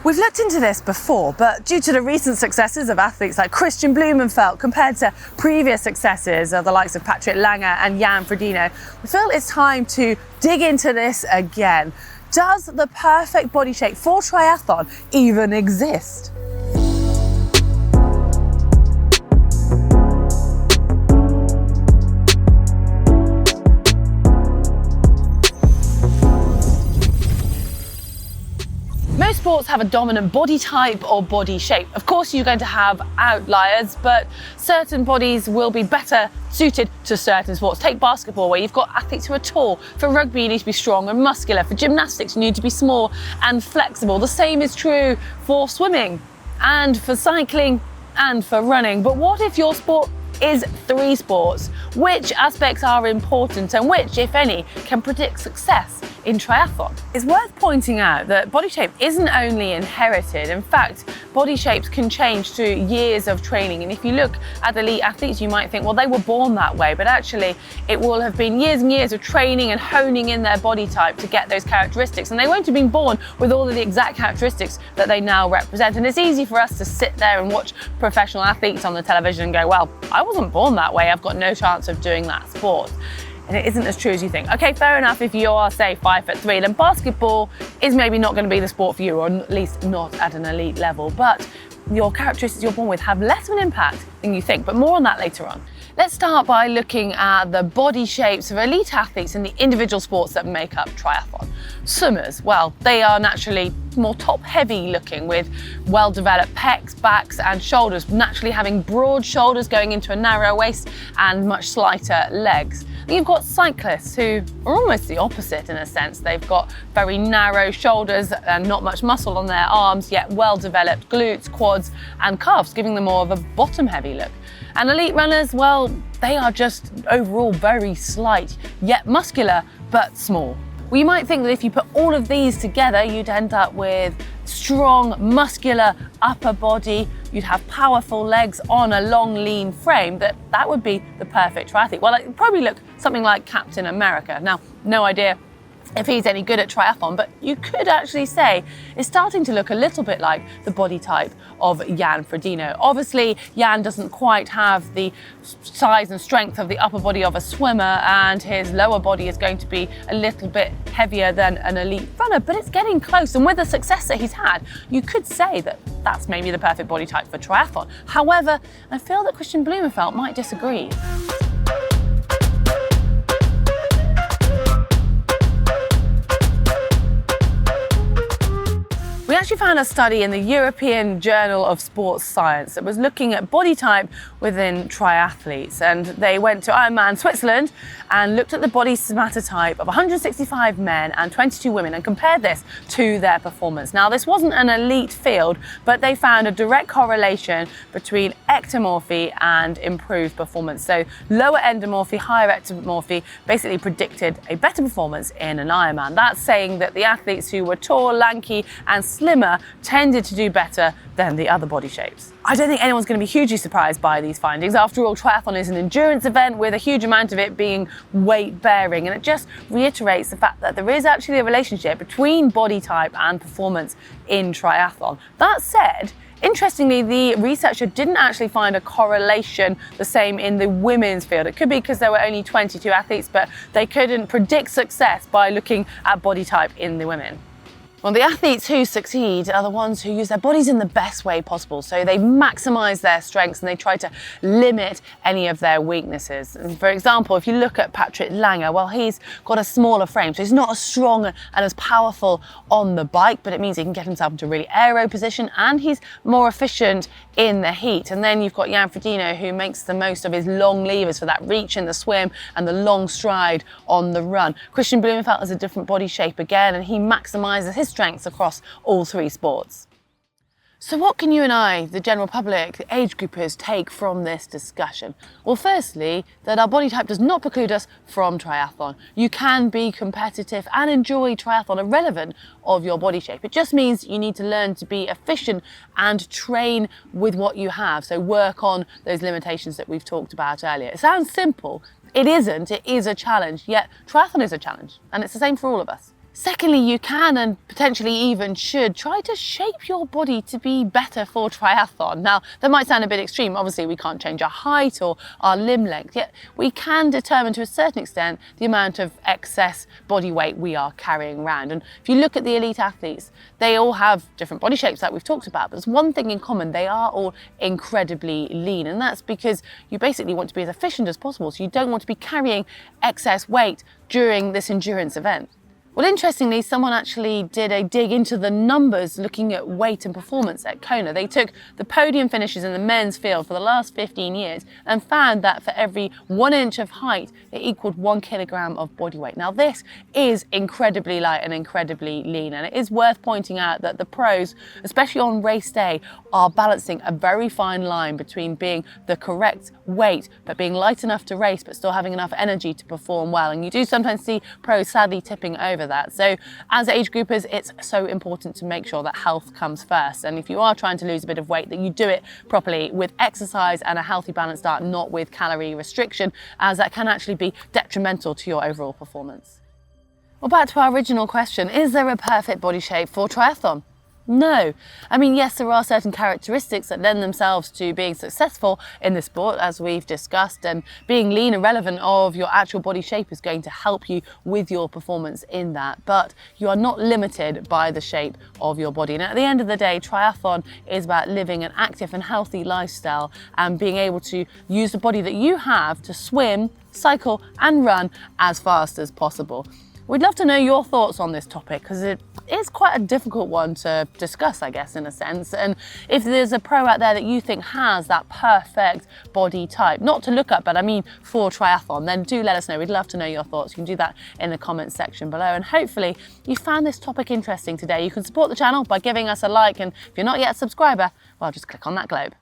We've looked into this before, but due to the recent successes of athletes like Christian Blumenfeld compared to previous successes of the likes of Patrick Lange and Jan Frodeno, we feel it's time to dig into this again. Does the perfect body shape for triathlon even exist? Most sports have a dominant body type or body shape. Of course, you're going to have outliers, but certain bodies will be better suited to certain sports. Take basketball, where you've got athletes who are tall. For rugby, you need to be strong and muscular. For gymnastics, you need to be small and flexible. The same is true for swimming and for cycling and for running. But what if your sport is three sports? Which aspects are important and which, if any, can predict success in triathlon? It's worth pointing out that body shape isn't only inherited. In fact, body shapes can change through years of training. And if you look at elite athletes, you might think, well, they were born that way. But actually, it will have been years and years of training and honing in their body type to get those characteristics. And they won't have been born with all of the exact characteristics that they now represent. And it's easy for us to sit there and watch professional athletes on the television and go, well, I wasn't born that way. I've got no chance of doing that sport. And it isn't as true as you think. Okay, fair enough, if you are, say, 5'3", then basketball is maybe not going to be the sport for you, or at least not at an elite level. But your characteristics you're born with have less of an impact than you think. But more on that later on. Let's start by looking at the body shapes of elite athletes in the individual sports that make up triathlon. Swimmers, well, they are naturally more top-heavy looking, with well-developed pecs, backs and shoulders, naturally having broad shoulders going into a narrow waist and much slighter legs. And you've got cyclists who are almost the opposite in a sense. They've got very narrow shoulders and not much muscle on their arms, yet well-developed glutes, quads and calves, giving them more of a bottom-heavy look. And elite runners, well, they are just overall very slight, yet muscular, but small. Well, you might think that if you put all of these together, you'd end up with strong, muscular upper body, you'd have powerful legs on a long, lean frame, that would be the perfect triathlete. Well, it would probably look something like Captain America. Now, no idea if he's any good at triathlon, but you could actually say it's starting to look a little bit like the body type of Jan Frodeno. Obviously, Jan doesn't quite have the size and strength of the upper body of a swimmer, and his lower body is going to be a little bit heavier than an elite runner, but it's getting close. And with the success that he's had, you could say that that's maybe the perfect body type for triathlon. However, I feel that Christian Blumenfeld might disagree. We actually found a study in the European Journal of Sports Science that was looking at body type within triathletes, and they went to Ironman Switzerland and looked at the body somatotype of 165 men and 22 women and compared this to their performance. Now, this wasn't an elite field, but they found a direct correlation between ectomorphy and improved performance. So lower endomorphy, higher ectomorphy basically predicted a better performance in an Ironman. That's saying that the athletes who were tall, lanky and slimmer tended to do better than the other body shapes. I don't think anyone's going to be hugely surprised by these findings. After all, triathlon is an endurance event with a huge amount of it being weight bearing, and it just reiterates the fact that there is actually a relationship between body type and performance in triathlon. That said, interestingly, the researcher didn't actually find a correlation the same in the women's field. It could be because there were only 22 athletes, but they couldn't predict success by looking at body type in the women. Well, the athletes who succeed are the ones who use their bodies in the best way possible. So they maximize their strengths and they try to limit any of their weaknesses. And for example, if you look at Patrick Lange, well, he's got a smaller frame, so he's not as strong and as powerful on the bike, but it means he can get himself into a really aero position and he's more efficient in the heat. And then you've got Jan Frodeno, who makes the most of his long levers for that reach in the swim and the long stride on the run. Christian Blumenfeld has a different body shape again, and he maximizes his strengths across all three sports. So what can you and I, the general public, the age groupers, take from this discussion? Well, firstly, that our body type does not preclude us from triathlon. You can be competitive and enjoy triathlon irrelevant of your body shape. It just means you need to learn to be efficient and train with what you have. So work on those limitations that we've talked about earlier. It sounds simple. It isn't. It is a challenge. Yet triathlon is a challenge, and it's the same for all of us. Secondly, you can and potentially even should try to shape your body to be better for triathlon. Now, that might sound a bit extreme. Obviously, we can't change our height or our limb length, yet we can determine to a certain extent the amount of excess body weight we are carrying around. And if you look at the elite athletes, they all have different body shapes like we've talked about, but there's one thing in common: they are all incredibly lean, and that's because you basically want to be as efficient as possible, so you don't want to be carrying excess weight during this endurance event. Well, interestingly, someone actually did a dig into the numbers looking at weight and performance at Kona. They took the podium finishes in the men's field for the last 15 years and found that for every 1 inch of height, it equaled 1 kilogram of body weight. Now, this is incredibly light and incredibly lean, and it is worth pointing out that the pros, especially on race day, are balancing a very fine line between being the correct weight, but being light enough to race, but still having enough energy to perform well. And you do sometimes see pros sadly tipping over that. So as age groupers, it's so important to make sure that health comes first. And if you are trying to lose a bit of weight, that you do it properly with exercise and a healthy balanced diet, not with calorie restriction, as that can actually be detrimental to your overall performance. Well, back to our original question, is there a perfect body shape for triathlon? No. I mean, yes, there are certain characteristics that lend themselves to being successful in this sport, as we've discussed, and being lean and relevant of your actual body shape is going to help you with your performance in that. But you are not limited by the shape of your body. And at the end of the day, triathlon is about living an active and healthy lifestyle and being able to use the body that you have to swim, cycle, and run as fast as possible. We'd love to know your thoughts on this topic, because it is quite a difficult one to discuss, I guess, in a sense. And if there's a pro out there that you think has that perfect body type, not to look at, but I mean for triathlon, then do let us know. We'd love to know your thoughts. You can do that in the comments section below. And hopefully you found this topic interesting today. You can support the channel by giving us a like, and if you're not yet a subscriber, well, just click on that globe.